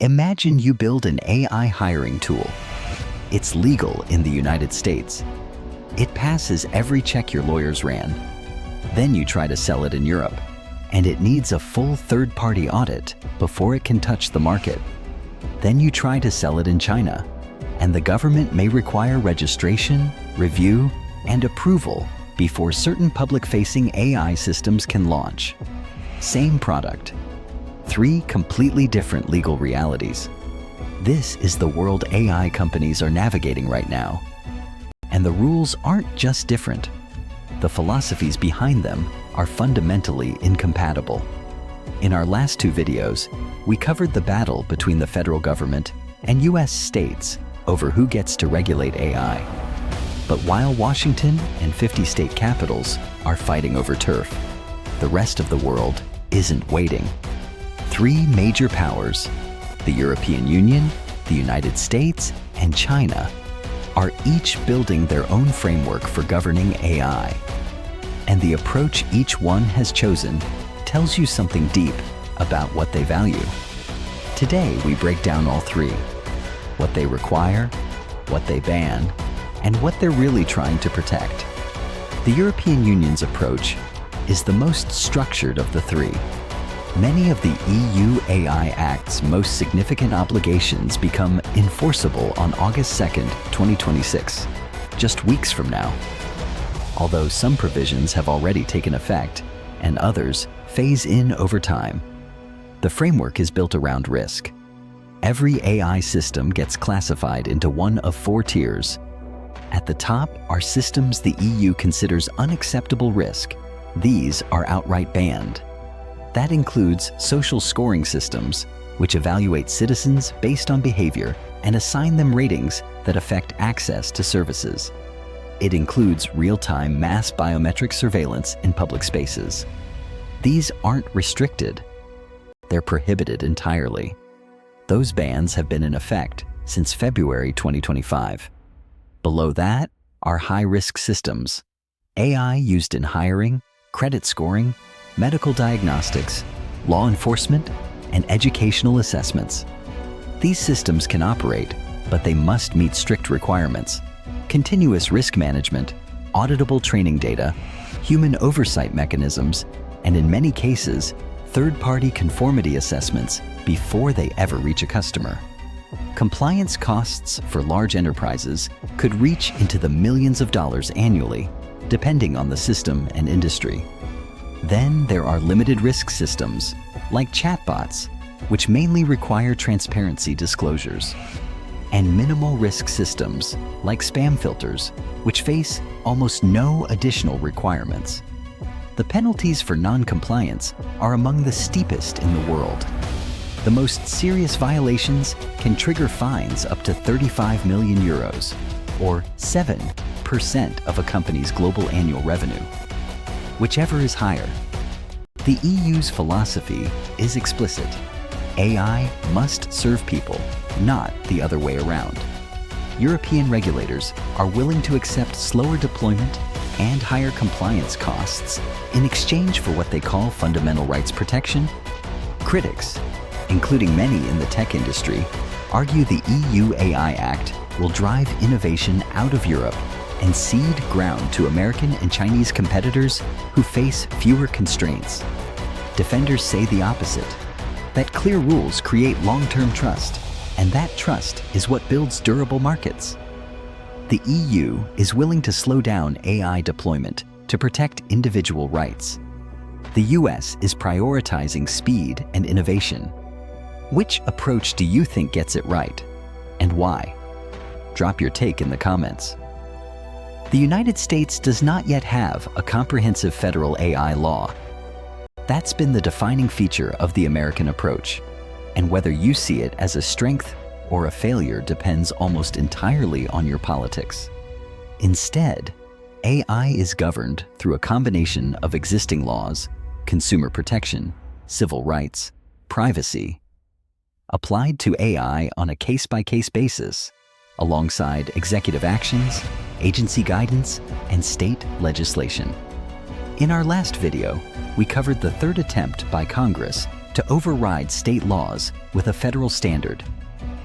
Imagine you build an AI hiring tool. It's legal in the United States. It passes every check your lawyers ran. Then you try to sell it in Europe, and it needs a full third-party audit before it can touch the market. Then you try to sell it in China, and the government may require registration, review, and approval before certain public-facing AI systems can launch. Same product. 3 completely different legal realities. This is the world AI companies are navigating right now. And the rules aren't just different. The philosophies behind them are fundamentally incompatible. In our last 2 videos, we covered the battle between the federal government and US states over who gets to regulate AI. But while Washington and 50 state capitals are fighting over turf, the rest of the world isn't waiting. 3 major powers, the European Union, the United States, and China, are each building their own framework for governing AI. And the approach each one has chosen tells you something deep about what they value. Today, we break down all 3: what they require, what they ban, and what they're really trying to protect. The European Union's approach is the most structured of the 3. Many of the EU AI Act's most significant obligations become enforceable on August 2nd, 2026, just weeks from now. Although some provisions have already taken effect and others phase in over time, the framework is built around risk. Every AI system gets classified into one of 4 tiers. At the top are systems the EU considers unacceptable risk. These are outright banned. That includes social scoring systems, which evaluate citizens based on behavior and assign them ratings that affect access to services. It includes real-time mass biometric surveillance in public spaces. These aren't restricted. They're prohibited entirely. Those bans have been in effect since February 2025. Below that are high-risk systems, AI used in hiring, credit scoring, medical diagnostics, law enforcement, and educational assessments. These systems can operate, but they must meet strict requirements: continuous risk management, auditable training data, human oversight mechanisms, and in many cases, third-party conformity assessments before they ever reach a customer. Compliance costs for large enterprises could reach into the millions of dollars annually, depending on the system and industry. Then there are limited risk systems, like chatbots, which mainly require transparency disclosures, and minimal risk systems, like spam filters, which face almost no additional requirements. The penalties for non-compliance are among the steepest in the world. The most serious violations can trigger fines up to 35 million euros, or 7% of a company's global annual revenue. Whichever is higher. The EU's philosophy is explicit. AI must serve people, not the other way around. European regulators are willing to accept slower deployment and higher compliance costs in exchange for what they call fundamental rights protection. Critics, including many in the tech industry, argue the EU AI Act will drive innovation out of Europe and cede ground to American and Chinese competitors who face fewer constraints. Defenders say the opposite, that clear rules create long-term trust, and that trust is what builds durable markets. The EU is willing to slow down AI deployment to protect individual rights. The US is prioritizing speed and innovation. Which approach do you think gets it right, and why? Drop your take in the comments. The United States does not yet have a comprehensive federal AI law. That's been the defining feature of the American approach, and whether you see it as a strength or a failure depends almost entirely on your politics. Instead, AI is governed through a combination of existing laws, consumer protection, civil rights, privacy, applied to AI on a case-by-case basis, alongside executive actions, agency guidance, and state legislation. In our last video, we covered the 3rd attempt by Congress to override state laws with a federal standard,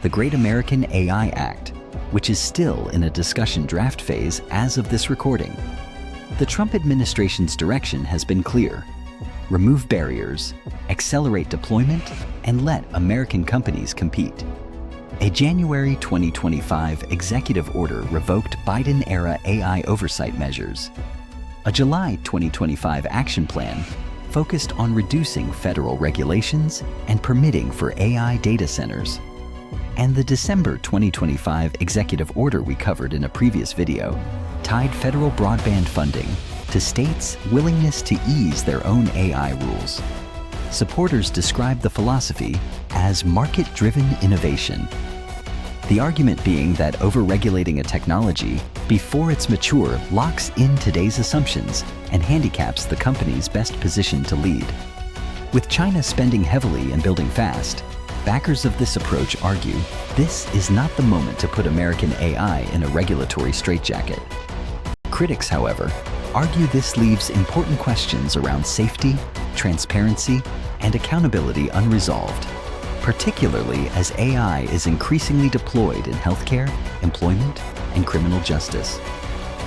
the Great American AI Act, which is still in a discussion draft phase as of this recording. The Trump administration's direction has been clear: remove barriers, accelerate deployment, and let American companies compete. A January 2025 executive order revoked Biden-era AI oversight measures. A July 2025 action plan focused on reducing federal regulations and permitting for AI data centers. And the December 2025 executive order we covered in a previous video tied federal broadband funding to states' willingness to ease their own AI rules. Supporters describe the philosophy as market-driven innovation. The argument being that overregulating a technology before it's mature locks in today's assumptions and handicaps the companies best positioned to lead. With China spending heavily and building fast, backers of this approach argue this is not the moment to put American AI in a regulatory straitjacket. Critics, however, argue this leaves important questions around safety, transparency, and accountability unresolved, particularly as AI is increasingly deployed in healthcare, employment, and criminal justice.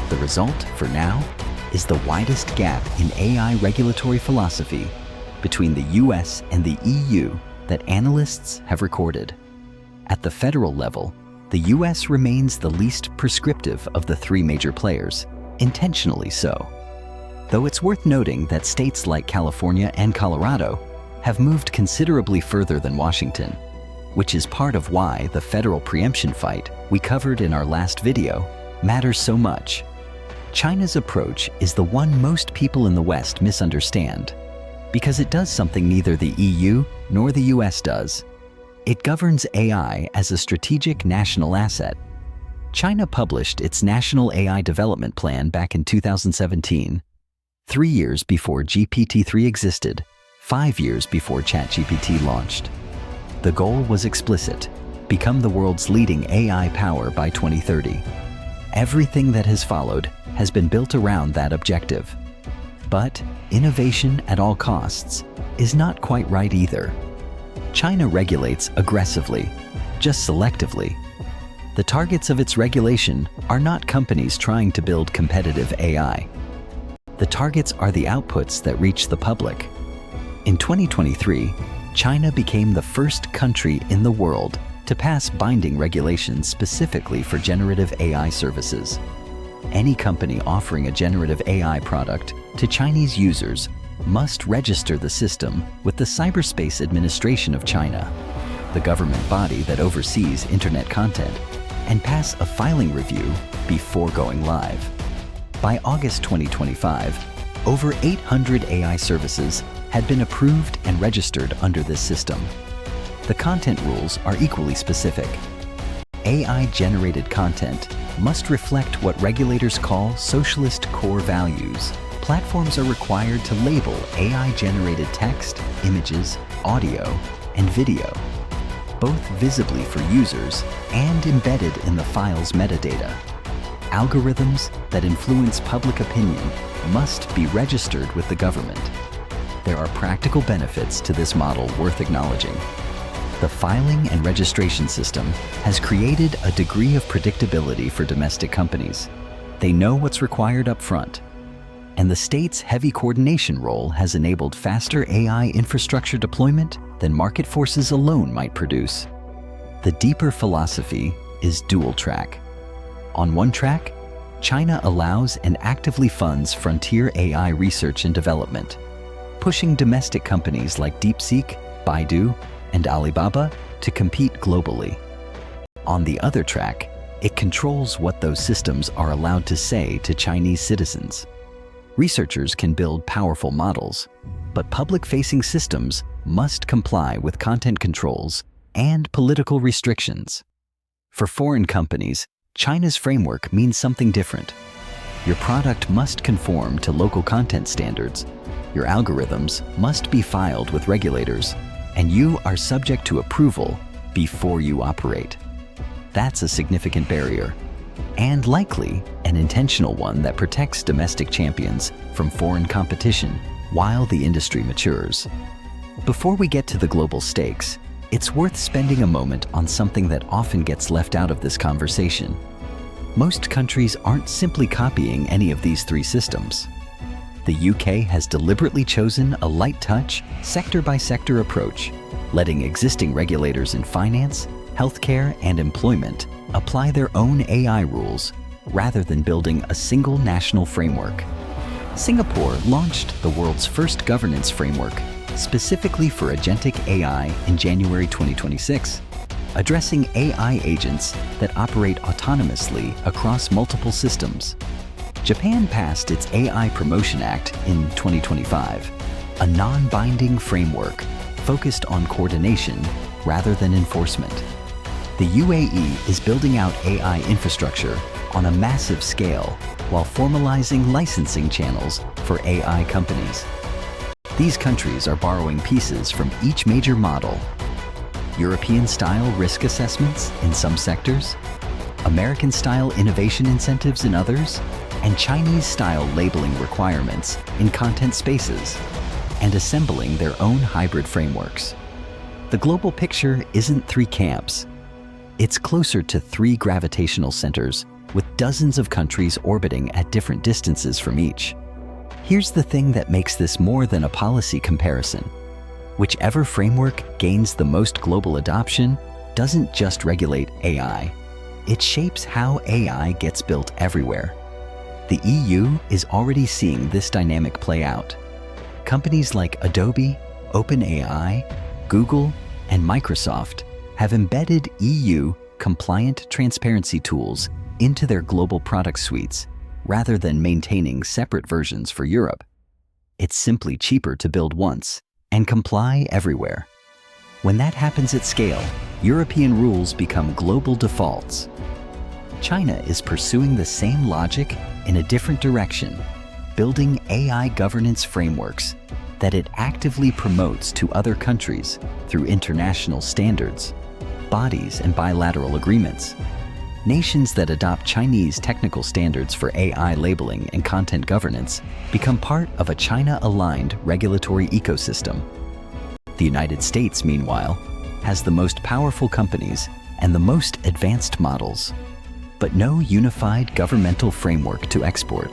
The result, for now, is the widest gap in AI regulatory philosophy between the US and the EU that analysts have recorded. At the federal level, the US remains the least prescriptive of the three major players, intentionally so. Though it's worth noting that states like California and Colorado have moved considerably further than Washington, which is part of why the federal preemption fight we covered in our last video matters so much. China's approach is the one most people in the West misunderstand, because it does something neither the EU nor the US does. It governs AI as a strategic national asset. China published its National AI Development Plan back in 2017, 3 years before GPT-3 existed, 5 years before ChatGPT launched. The goal was explicit: become the world's leading AI power by 2030. Everything that has followed has been built around that objective. But innovation at all costs is not quite right either. China regulates aggressively, just selectively. The targets of its regulation are not companies trying to build competitive AI. The targets are the outputs that reach the public. In 2023, China became the first country in the world to pass binding regulations specifically for generative AI services. Any company offering a generative AI product to Chinese users must register the system with the Cyberspace Administration of China, the government body that oversees internet content, and pass a filing review before going live. By August 2025, over 800 AI services had been approved and registered under this system. The content rules are equally specific. AI-generated content must reflect what regulators call socialist core values. Platforms are required to label AI-generated text, images, audio, and video, both visibly for users and embedded in the file's metadata. Algorithms that influence public opinion must be registered with the government. There are practical benefits to this model worth acknowledging. The filing and registration system has created a degree of predictability for domestic companies. They know what's required up front. And the state's heavy coordination role has enabled faster AI infrastructure deployment than market forces alone might produce. The deeper philosophy is dual track. On one track, China allows and actively funds frontier AI research and development, pushing domestic companies like DeepSeek, Baidu, and Alibaba to compete globally. On the other track, it controls what those systems are allowed to say to Chinese citizens. Researchers can build powerful models, but public-facing systems must comply with content controls and political restrictions. For foreign companies, China's framework means something different. Your product must conform to local content standards, your algorithms must be filed with regulators, and you are subject to approval before you operate. That's a significant barrier, and likely an intentional one that protects domestic champions from foreign competition while the industry matures. Before we get to the global stakes, it's worth spending a moment on something that often gets left out of this conversation. Most countries aren't simply copying any of these three systems. The UK has deliberately chosen a light-touch, sector-by-sector approach, letting existing regulators in finance, healthcare, and employment apply their own AI rules rather than building a single national framework. Singapore launched the world's first governance framework specifically for agentic AI in January 2026, addressing AI agents that operate autonomously across multiple systems. Japan passed its AI Promotion Act in 2025, a non-binding framework focused on coordination rather than enforcement. The UAE is building out AI infrastructure on a massive scale while formalizing licensing channels for AI companies. These countries are borrowing pieces from each major model: European-style risk assessments in some sectors, American-style innovation incentives in others, and Chinese-style labeling requirements in content spaces, and assembling their own hybrid frameworks. The global picture isn't three camps. It's closer to three gravitational centers with dozens of countries orbiting at different distances from each. Here's the thing that makes this more than a policy comparison. Whichever framework gains the most global adoption doesn't just regulate AI. It shapes how AI gets built everywhere. The EU is already seeing this dynamic play out. Companies like Adobe, OpenAI, Google, and Microsoft have embedded EU-compliant transparency tools into their global product suites rather than maintaining separate versions for Europe. It's simply cheaper to build once and comply everywhere. When that happens at scale, European rules become global defaults. China is pursuing the same logic in a different direction, building AI governance frameworks that it actively promotes to other countries through international standards, bodies, and bilateral agreements. Nations that adopt Chinese technical standards for AI labeling and content governance become part of a China-aligned regulatory ecosystem. The United States, meanwhile, has the most powerful companies and the most advanced models, but no unified governmental framework to export.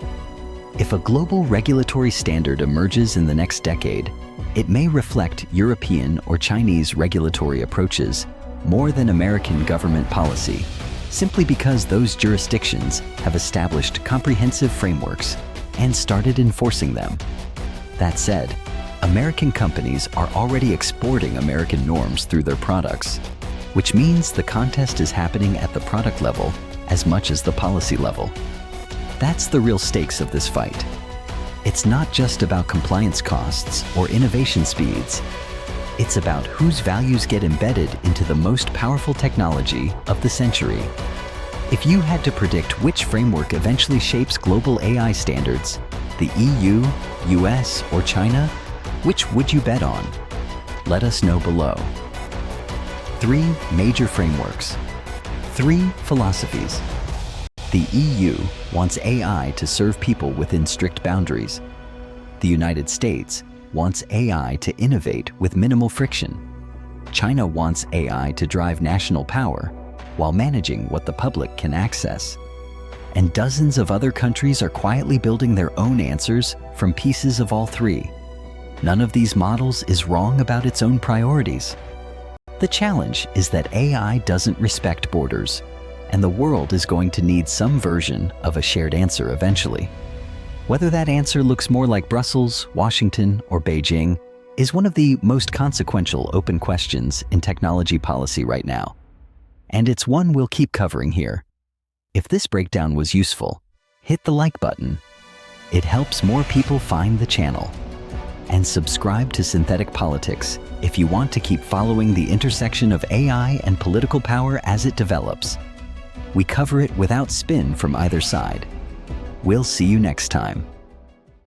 If a global regulatory standard emerges in the next decade, it may reflect European or Chinese regulatory approaches more than American government policy, simply because those jurisdictions have established comprehensive frameworks and started enforcing them. That said, American companies are already exporting American norms through their products, which means the contest is happening at the product level as much as the policy level. That's the real stakes of this fight. It's not just about compliance costs or innovation speeds. It's about whose values get embedded into the most powerful technology of the century. If you had to predict which framework eventually shapes global AI standards, the EU, US, or China, which would you bet on? Let us know below. 3 major frameworks. 3 philosophies. The EU wants AI to serve people within strict boundaries. The United States wants AI to innovate with minimal friction. China wants AI to drive national power while managing what the public can access. And dozens of other countries are quietly building their own answers from pieces of all 3. None of these models is wrong about its own priorities. The challenge is that AI doesn't respect borders, and the world is going to need some version of a shared answer eventually. Whether that answer looks more like Brussels, Washington, or Beijing is one of the most consequential open questions in technology policy right now. And it's one we'll keep covering here. If this breakdown was useful, hit the like button. It helps more people find the channel. And subscribe to Synthetic Politics if you want to keep following the intersection of AI and political power as it develops. We cover it without spin from either side. We'll see you next time.